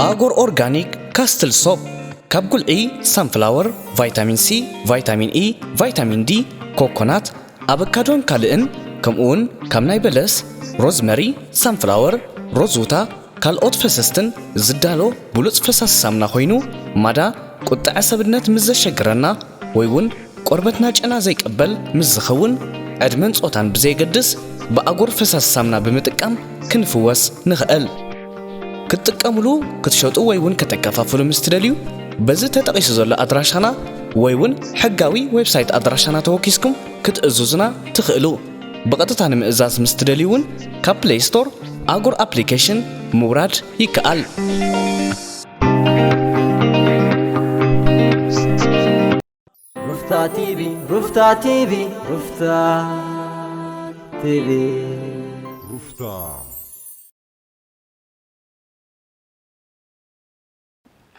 አጎር ኦርጋኒክ ካስትል ሶፕ ካብ ጉልዒ ሳንፍላወር ቫይታሚን ሲ ቫይታሚን ኢ ቫይታሚን ዲ ኮኮናት አቮካዶን ካልእን ከምኡውን ካብ ናይ በለስ ሮዝመሪ ሳንፍላወር ሮዝውታ ካልኦት ፈሰስትን ዝዳሎ ብሉጽ ፈሳሲ ሳሙና ኮይኑ ማዳ ቁጥዕ ሰብነት ምስ ዘሸግረና ወይ እውን ቆርበትና ጨና ዘይቀበል ምስ ዝኸውን ዕድመን ጾታን ብዘይገድስ በአጎር ፈሳሲ ሳሙና ብምጥቃም ክንፍወስ ንኽእል ክትጥቀሙሉ ክትሸጡ ወይ እውን ከተከፋፈሉ ምስትደልዩ በዚ ተጠቂሱ ዘሎ አድራሻና ወይ እውን ሕጋዊ ዌብሳይት አድራሻና ተወኪስኩም ክትእዙዝና ትኽእሉ በቀጥታ ንምእዛዝ ምስትደልዩን ካብ ፕሌይ ስቶር አጎር አፕሊኬሽን ምውራድ ይከአል رفتا تيبي رفتا تيبي رفتا تيبي رفتا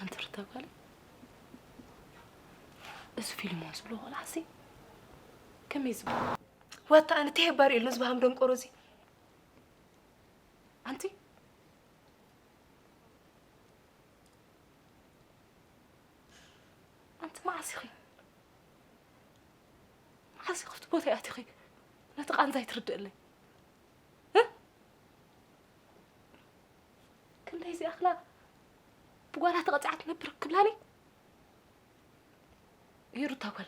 أنت رتقل إيش فيلم أسبوع ولا حسي كم يسبوع وقت أنا تهباري اللي زبهم دون قروزي أنتي أنت ما عسخي حاسي خفت بوتي أتخي لا تقعن زي ترد لي ها كل هذه أخلاق بقولها تقطعت نبرك كلاني يرو تاكل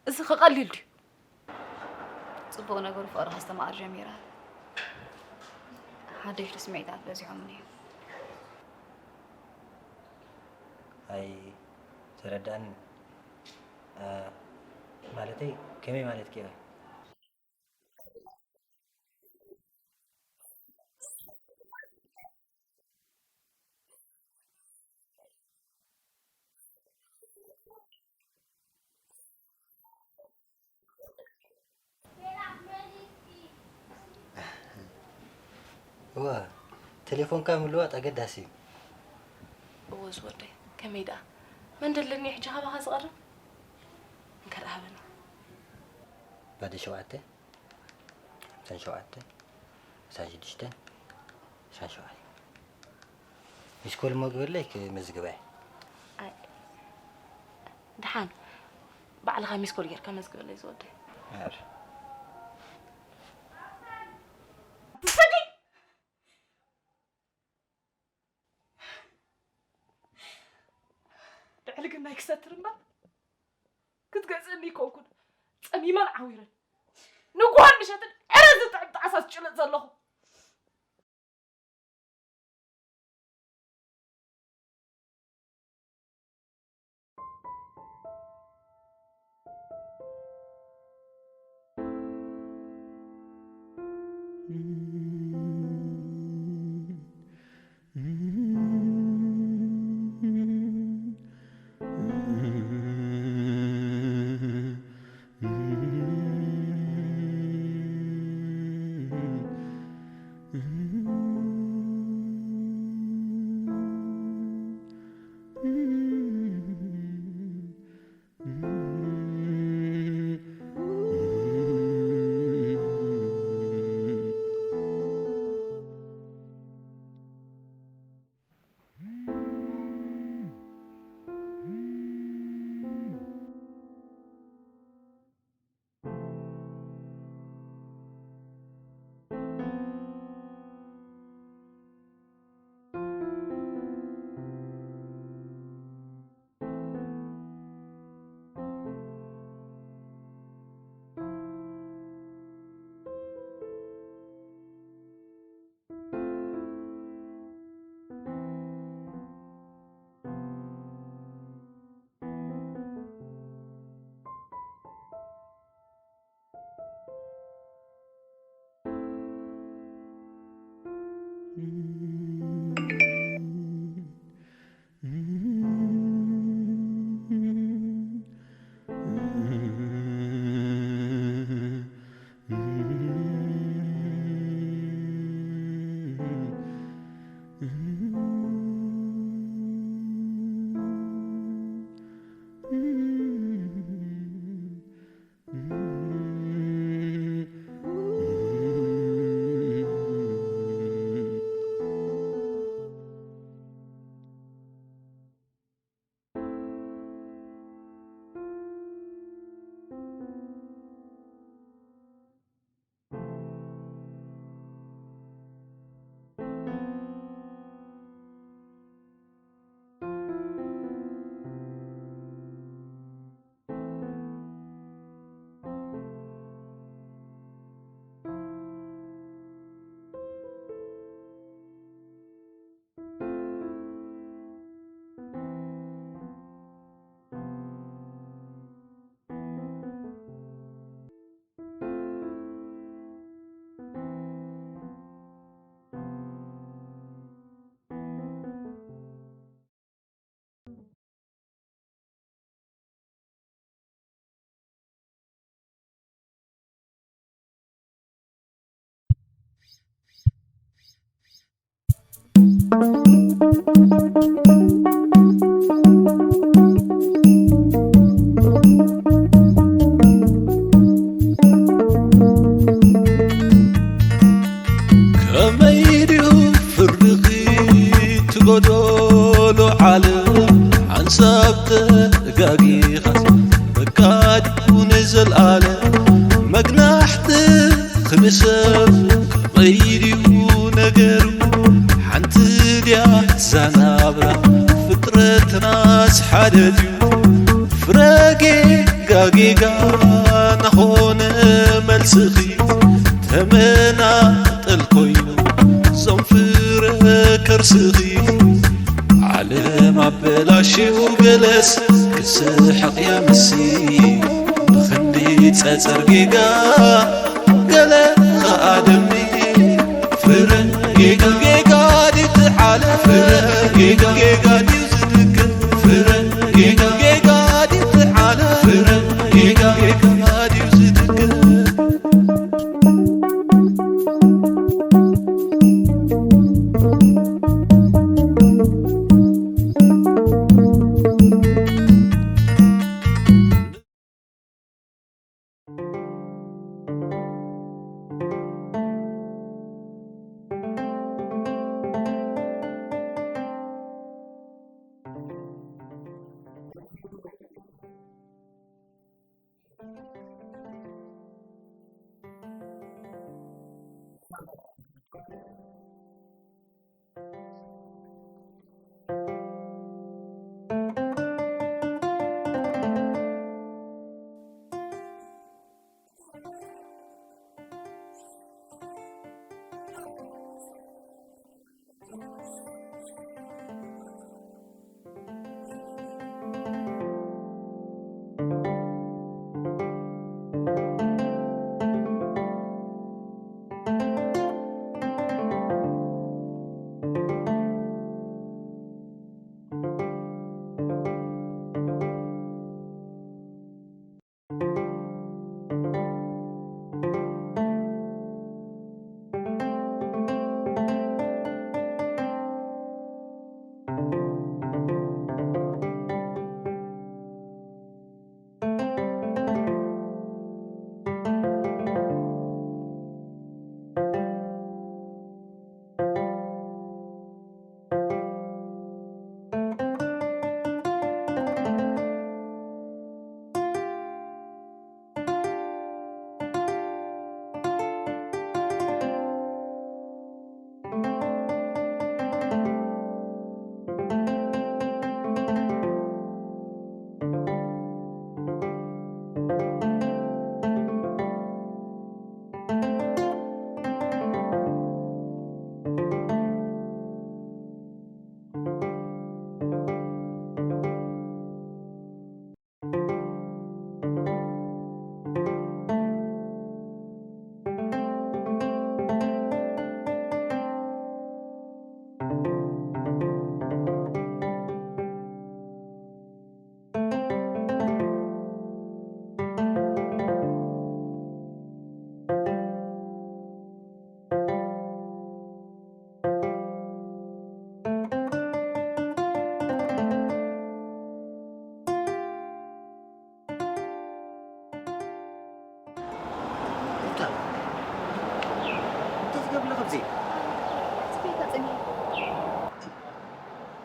إذا قليل دي صبغنا نقول فقرة استمع جميلة هذا إيش سمعت عاد بزي عمني هاي تردان مالتي كمي مالت كيف هو تليفون كامل الوقت أقد هسي بوز ودي كميدا من دلني حجها بها صغر نكرها بنا بعد شوعته سان شوعته سان جدشته سان شوعي مش كل ما أقول لك مزقباي دحان بعد الخميس كل يوم كم مزقوا لي زودي عارف علقنا يكسترنا كنت قاعدني كوكون صميمان عويرن نقوان مشاتن عرز تعب تعساس جلد زلخو تقاقي خاص بكاد ونزل على مقناحت خمسب غيري ونقر حنت ديا زنابرا فطرة ناس حدديو فرقي قاقي نخون ملسخي تمنا الكوينو زنفر كرسخي على معبلاشي وبلس كسحق يا مسي بخندي تسرقيقا قلا خادمي فرقيقا دي تحالة فرقيقا دي زدق فرقيقا دي تحالة فرقيقا دي زدق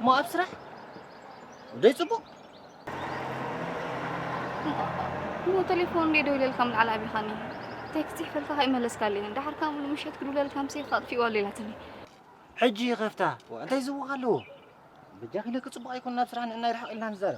ما أبصرح ده صبو مو تليفون دي دولي الكامل على أبي خاني تكتي فلك هاي ملس كالين ده حركة من مش هتقولوا للكام سي خاط في والليلة تاني حجي غفتا وأنت يزوق له بجاي لك صبو يكون نبصرح إنه يلحق إلا نزار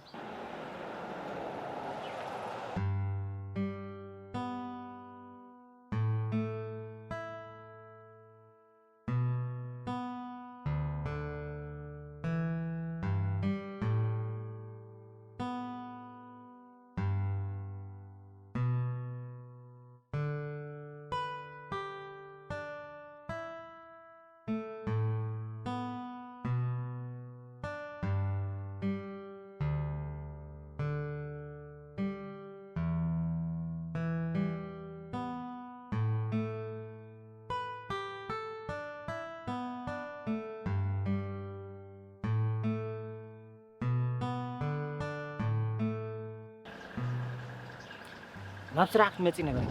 ما بسرعة متى نبغى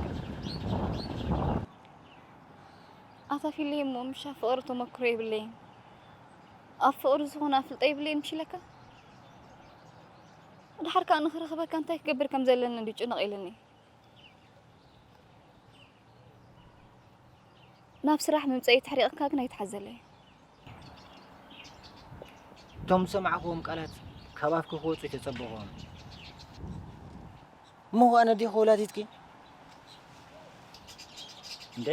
أطفي لي مو مش أفقرته مكروه بالليل أفقر زهون أفل طيب لي مشي لك ድሓር ከዓ ንኽረኽበካ እንታይ ክገብር ከም ዘለና እንዲ ጭንቕ ኢሉኒ ናብ ስራሕ ምምፀኢ ተሕሪቕካ ግን ኣይተሓዘለይ እቶም ሰማዕክዎም ቃላት ካብ ኣፍኪ ክወፁ የተፀበቖም እሞ ኣነ ዲኸ ወላዲትኪ እንዴ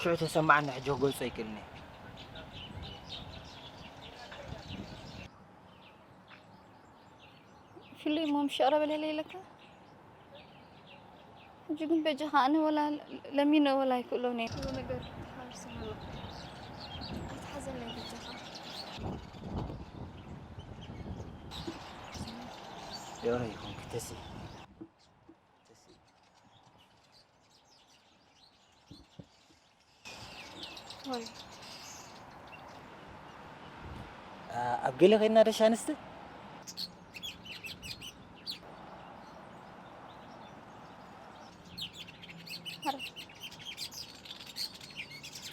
ሽዑ ተሰማዓኒ ሕጂ ክገልፆ ኣይክእልኒ ፍሉይ እሞ ምሸቕረ በለለ ኢለካ ሕጂ ግን በጅኻ ኣነ ወላ ለሚነ ወላ ኣይክእሎኒ ኩሉ ነገር ተሓርሰናሎ ኣይተሓዘለይ በጅኻ የሆነ ይኹን ክተሲ ወይ ኣብ ገለ ኸይድና ደሻ ኣንስቲ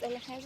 ፀለኻዮ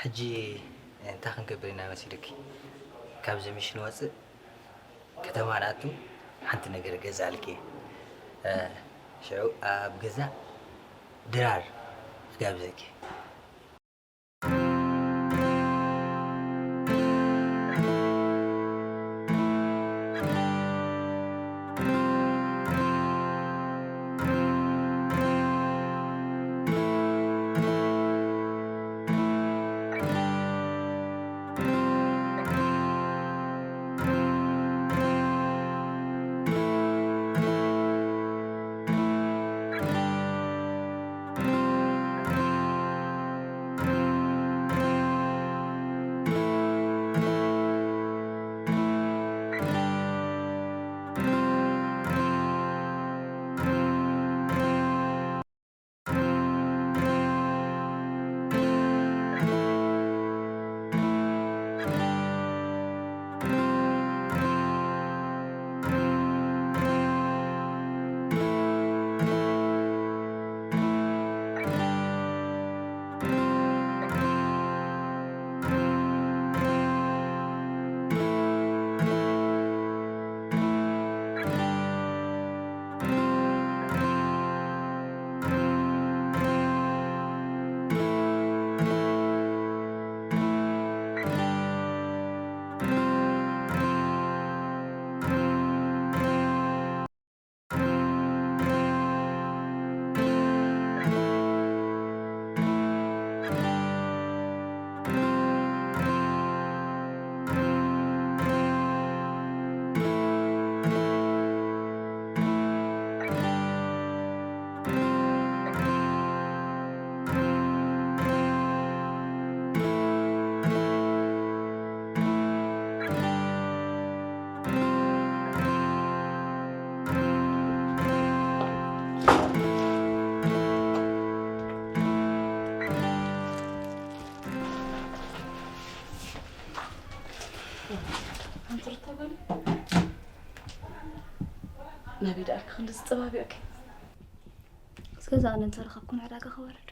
حجي انت خنكبرنا مسيرك كابز مش نوصل كتما ناتو حنت نجر جزالكي شعو بجزا درار كابزك أنت رتبالي ما بدأك خلص طبابك سكزا أنا أنت رخبكون عراقة خوارد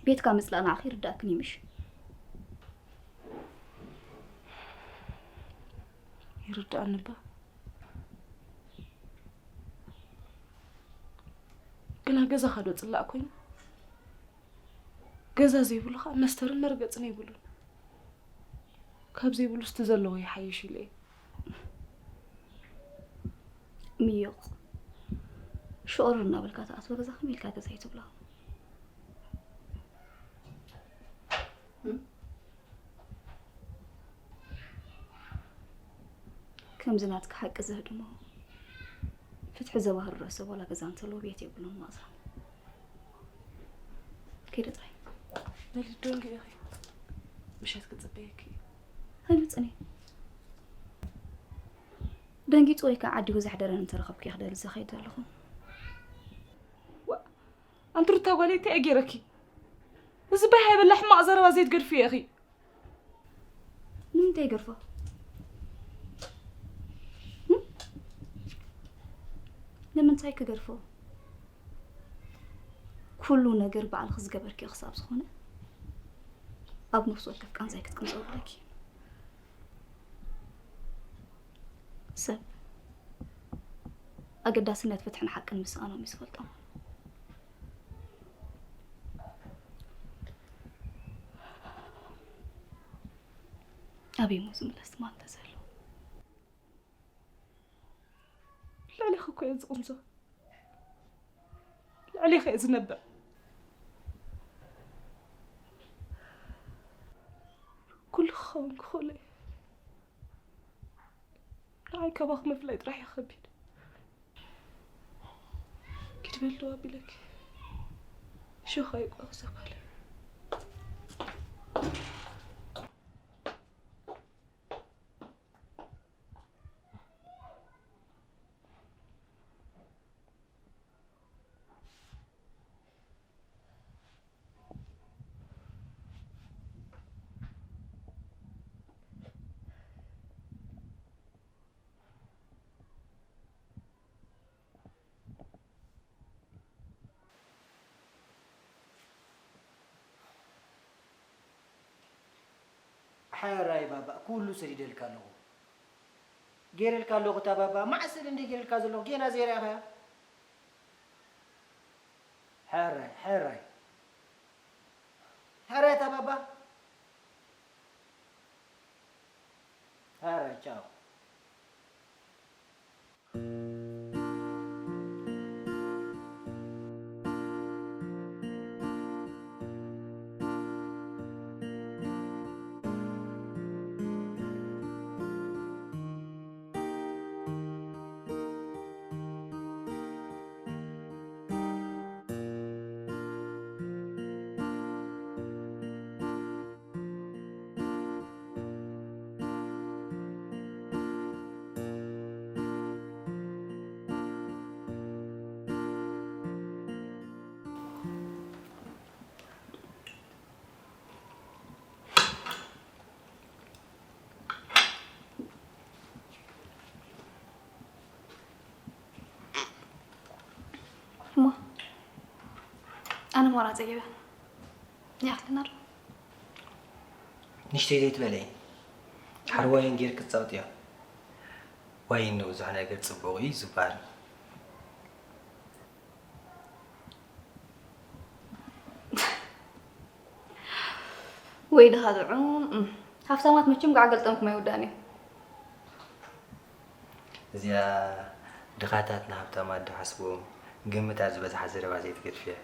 بيت كامس لأنا أخير داكني مش يرد عنبا قلنا جزا خدو طلع كوين جزا زي بلو خا مسترن مرقصني يبلو كاب زي بلو استزلو يحيش لي ميوق شعورنا بالكاتات وجزا خميل كاجزا يتبلا كم زناتك حق زهدمو فتح زواهر الرأس ولا جزان تلو بيتي يقولون مازا كيدا طيب نالي دونك يا أخي مش هتكتبيكي هاي متسني دنجي توي كعدي وزح درن انت رخبك يخدر الزخيت لكم أنت رتاولي تأجركي زباح هاي باللحم أزر وزيد قرفي يا أخي من تيقرفه لمن تايك قرفو كله نجر بعد خز جبرك يخصاب سخونة أب نفسه كيف كان زي كتكون صورك سب أقدر سنة فتحنا حق المسألة ومسفلتها أبي موسم الاستماع تزهلو لا لي خوكو يزقنزو لا لي خي يزنبأ كل خون خولي لا كباخ مفلايت راح يخبين كتبت له أبي لك شو خايق أغزق عليه حيراي بابا كله سريد الكالو غير الكالو قتا بابا ما عسل عندي غير الكازلو جينا زيرا يا حيراي تا بابا حيراي تشاو ما أنا مرة زيبة يا أخي نار نشتي ديت بلي حروين غير كتصوتيا وين نوزع ناقر صبوغي زبال ويد هذا عم هفتمات مچم قاعد قلتمك ما يوداني زيا دخاتاتنا هفتمات دحسبو قمت عزبت حزر وزيت قرفيه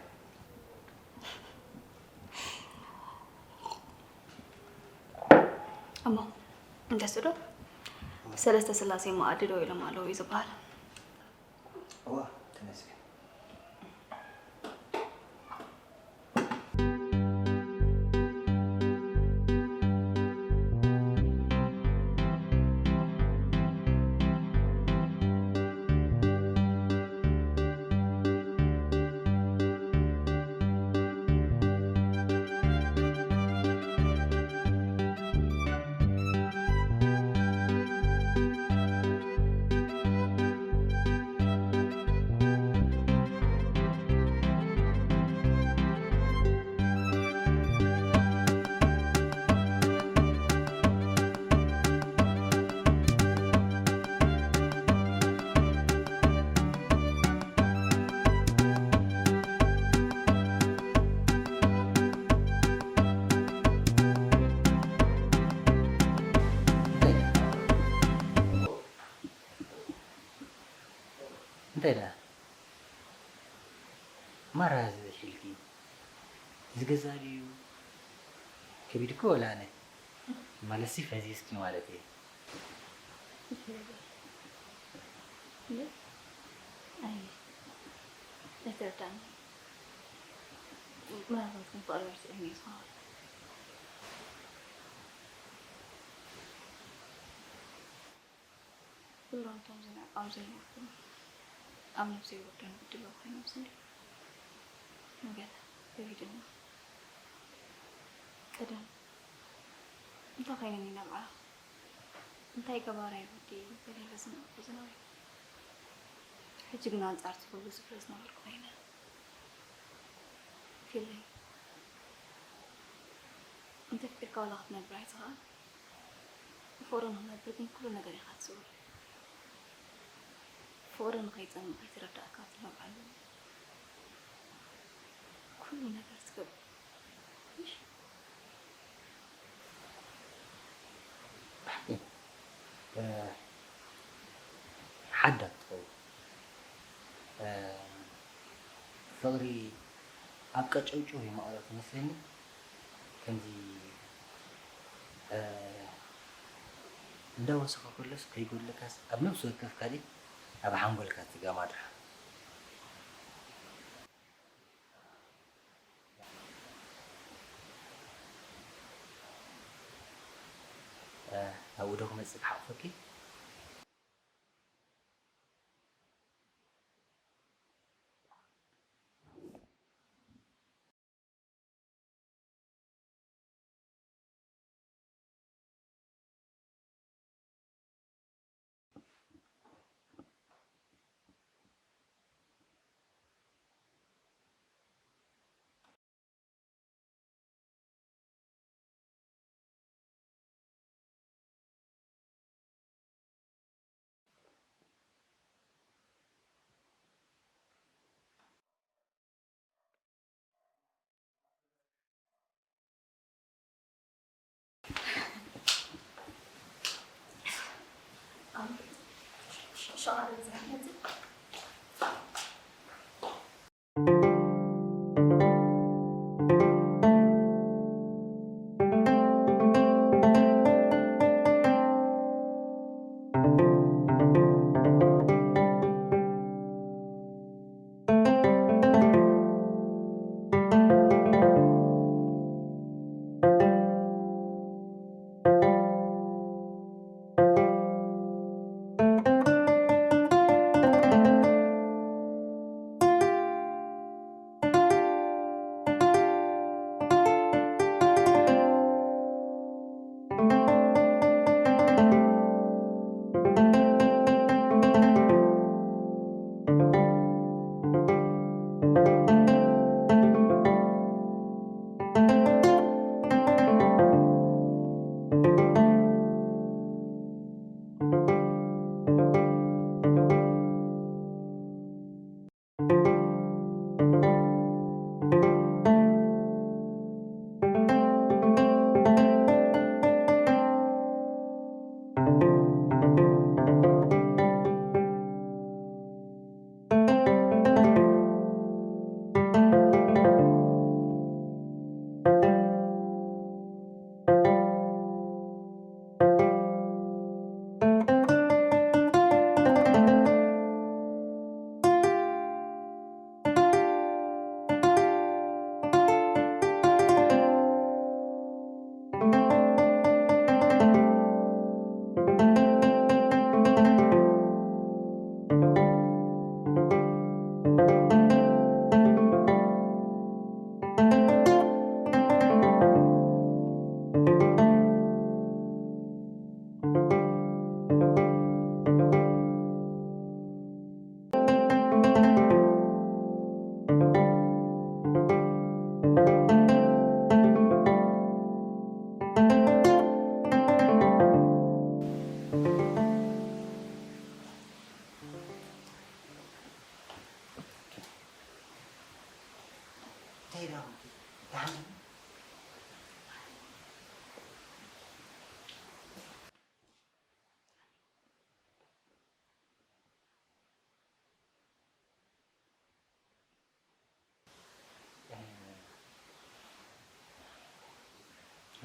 أما أنت سدو سلسة سلاسي ما أدري إلى ما لو يزبال واه تنسي እንታይ ደኣ ማራ ዝሽልኪ ዝገዛ ድዩ ከቢድኮ ወላ ኣነ ማለሲ ፈዚስኪ ማለት እየ أي لا ترداني ما أظن قررت إني صار دوران تمزين أمزين وقتنا أم نفسي وقتنا بدلو خي نفسي نقدر يريدنا كده أنت خيرني نبعه أنت كبارة بدي بدي لازم أخذنا حجي قلنا أنت فلوس فلوسنا بالقوينة كله أنت فكر كوالاختنا برايتها فورا هم بدين كل نجار يخاطسوا فورا خيط أنا خيط رد أكاتنا بعلم كل نجار تقول إيش حدك تقول فغري أبقى تشوي ما أعرف مثلني كندي نداو سخا كلش كيقول لك أبنو سوى كيف كذي أبى حنقول لك تيجا مادرا أودوك مسك حقفكي شعر زهنتي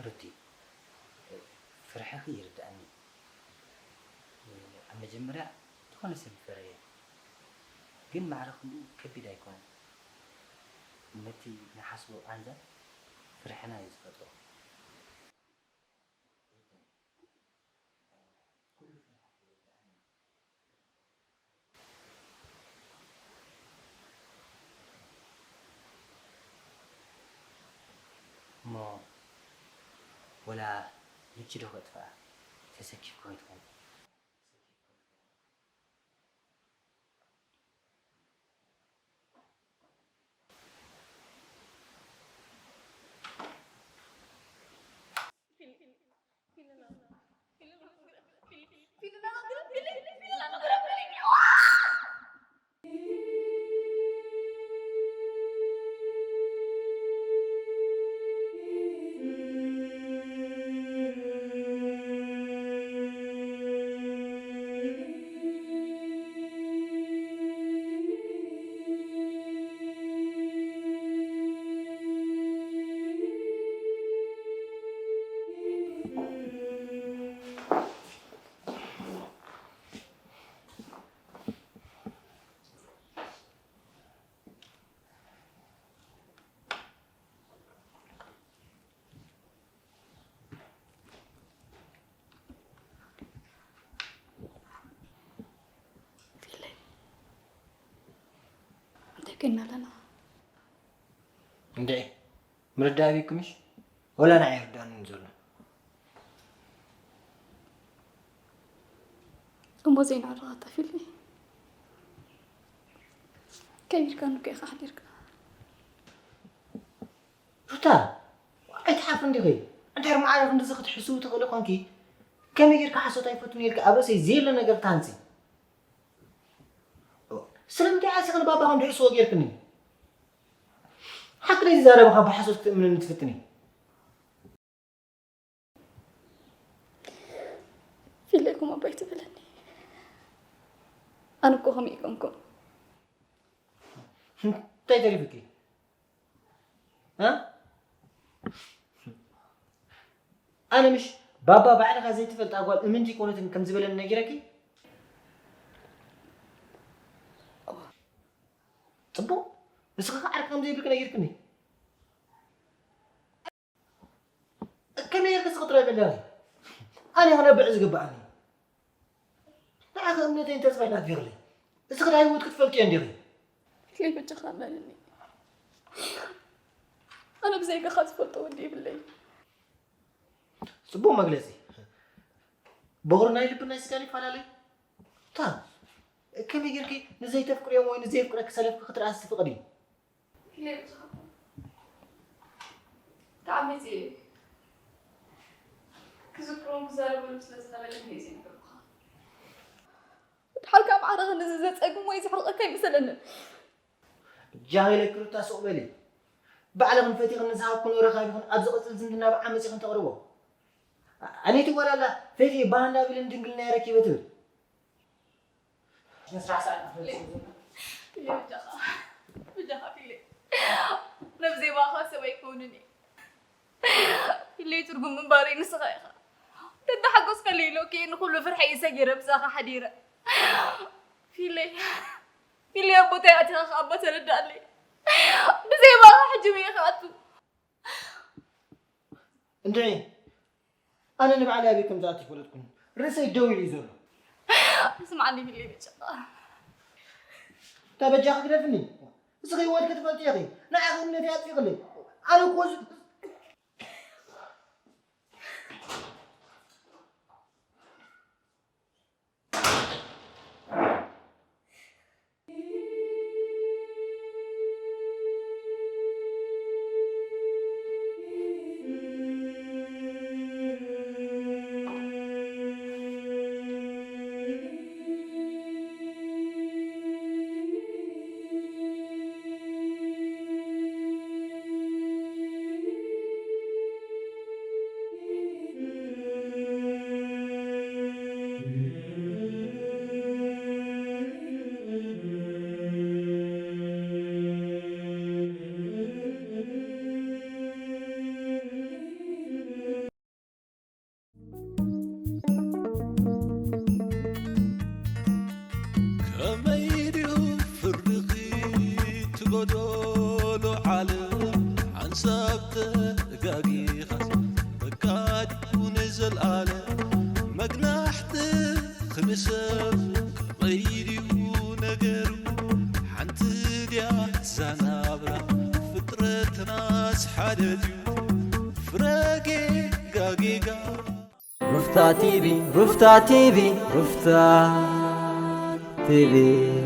ردي فرحك يردأني أما جمرة تكون سبب فرية ግን معرفة كبير يكون نتي نحسبه عنده فرحنا يزفتو ما ولا يجري وقتها تسكي كويتهم كنا لنا ندعي مردا بيكمش ولا نعرف دان نزول أم زين على الغطا في اللي كيف كانوا كيف أحد شتا أتحف عندي غير أنت عارف معارف عند زخت حسوت غلقان كي كم يجيك حسوت يفتوني لك أبرسي زين لنا قبل تانسي سلام تعاسي أنا بابا عند حسوت يركني حتى لي زارة بخاف حسوت من نتفتني في لكم أبيت بلني أنا كوهم يكونكم تاي تعرفك ها أنا مش بابا بعد غازي تفلت أقول منتي كونت كم زبالة نجركي طبو بس أعرف كم زي بلك نجركني كم يركز خطرة بالله أنا بعز قبعني لا أخذ منتين تسمع لا تفيغلي بس خد هاي ود كتفلتي عندي كيف بتخمنني أنا بزيك أخذ فلتو ودي بالليل صبو مجلسي بغرنا يلبنا يسكاني فعلالي طيب كم يجركي نزي تفكر يوم وين نزي فكرك سلف خطر أسف قديم ليه تعمتي كذكرون كزارة بالمسلسل على الإنجليزي نقولها الحركة مع رغم نززت أقوم ويزي حلقة كي مثلا جاهلة كروتا سؤالي بعد من فتيق النزاع كل ورقة يكون أبزق الزندنا بعمل شيء تقربه أنا تقول لا فتي بانا بلن دنقل نيركي بتقول نسرع ساعة ليه بجاها في ليه نبزي باخا سوى يكونني اللي ترقم من باري نسخيخة تدى حقوس قليلو كي نقول فرحي يسجر بساخة حديرة في ليه أبو تياتي خا أبو تردالي بزي باخا حجمي خاتو اندعي أنا نبع على بكم ذاتي ولدكم رسي الدوي اللي يزور اسمعني في اللي بيتشقى تابع جاك كده صغي والد كتبت يا أخي نعم من فيها في قلبي أنا كوز قدولو عالم عن سبت قاقي خاص بكاد ونزل عالم مقنحت خمسب قريديو نقرو حنت ديا زنابرا فطرت ناس حدديو فرقي قاقي رفتا تيبي رفتا تيبي رفتا تيبي